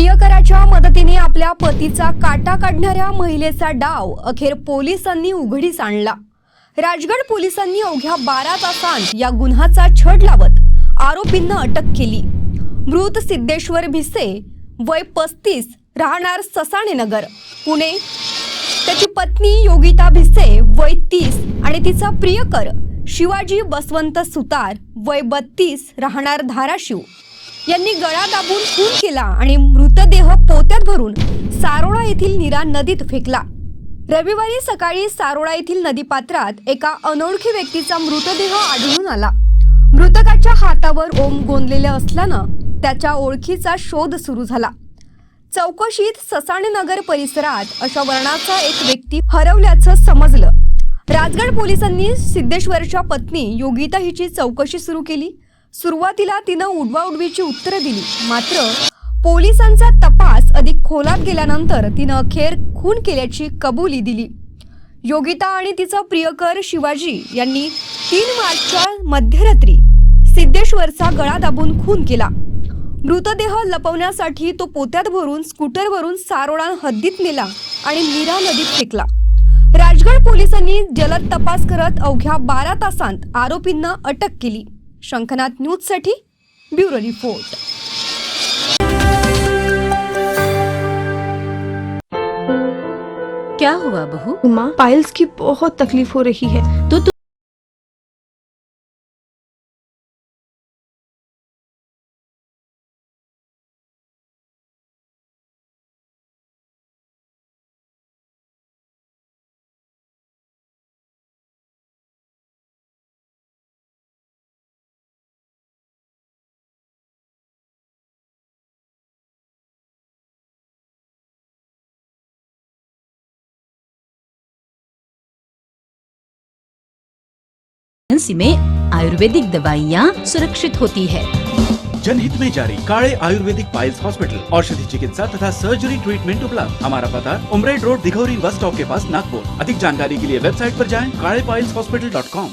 प्रियकराच्या मदतीने आपल्या पतीचा काटा काढणाऱ्या महिलेचा डाव अखेर पोलिसांनी उघडीस आणला। राजगड पोलिसांनी अवघ्या 12 तासांत या गुन्ह्याचा छड लावत आरोपींना अटक केली। मृत सिद्धेश्वर भिसे वय 35 राहणार ससाणे नगर पुणे, त्याची पत्नी योगिता भिसे वय 30 आणि तिचा प्रियकर शिवाजी बसवंत सुतार वय 32 राहणार धाराशिव यांनी गळा दाबून खून केला आणि मृतदेह पोत्यात भरून सारोळा येथील नीरा नदीत फेकला। रविवारी सकाळी सारोळा येथील नदीपात्रात एका अनोळखी व्यक्तीचा मृतदेह आढळून आला। मृतकाच्या हातावर ओम गोंदलेले असल्यानं त्याच्या ओळखीचा शोध सुरू झाला। चौकशीत ससाणे नगर परिसरात अशा वर्णाचा एक व्यक्ती हरवल्याचं समजलं। राजगड पोलिसांनी सिद्धेश्वरच्या पत्नी योगिता हिची चौकशी सुरू केली। सुरुवातीला तिनं उडवाउडवीची उत्तरं दिली, मात्र पोलिसांचा तपास अधिक खोलात गेल्यानंतर तिनं अखेर खून केल्याची कबुली दिली। योगिता आणि तिचा प्रियकर शिवाजी यांनी 3 मार्चच्या मध्यरात्री सिद्धेश्वरचा गळा दाबून खून केला। मृतदेह लपवण्यासाठी तो पोत्यात भरून स्कूटरवरून सारोळा हद्दीत नेला आणि नीरा नदीत फेकला। राजगड पोलिसांनी जलद तपास करत अवघ्या 12 तासांत आरोपींना अटक केली। शंखनाथ न्यूजसाठी ब्युरो रिपोर्ट। क्या हुआ बहू? माँ, पाइल्स की बहुत तकलीफ हो रही है। तो में आयुर्वेदिक दवाइयाँ सुरक्षित होती है। जनहित में जारी। काड़े आयुर्वेदिक पाइल्स हॉस्पिटल, औषधि चिकित्सा तथा सर्जरी ट्रीटमेंट उपलब्ध। हमारा पता उमरेड रोड, दिघौरी बस स्टॉप के पास, नागपुर। अधिक जानकारी के लिए वेबसाइट पर जाएं kadepailshhospital.com।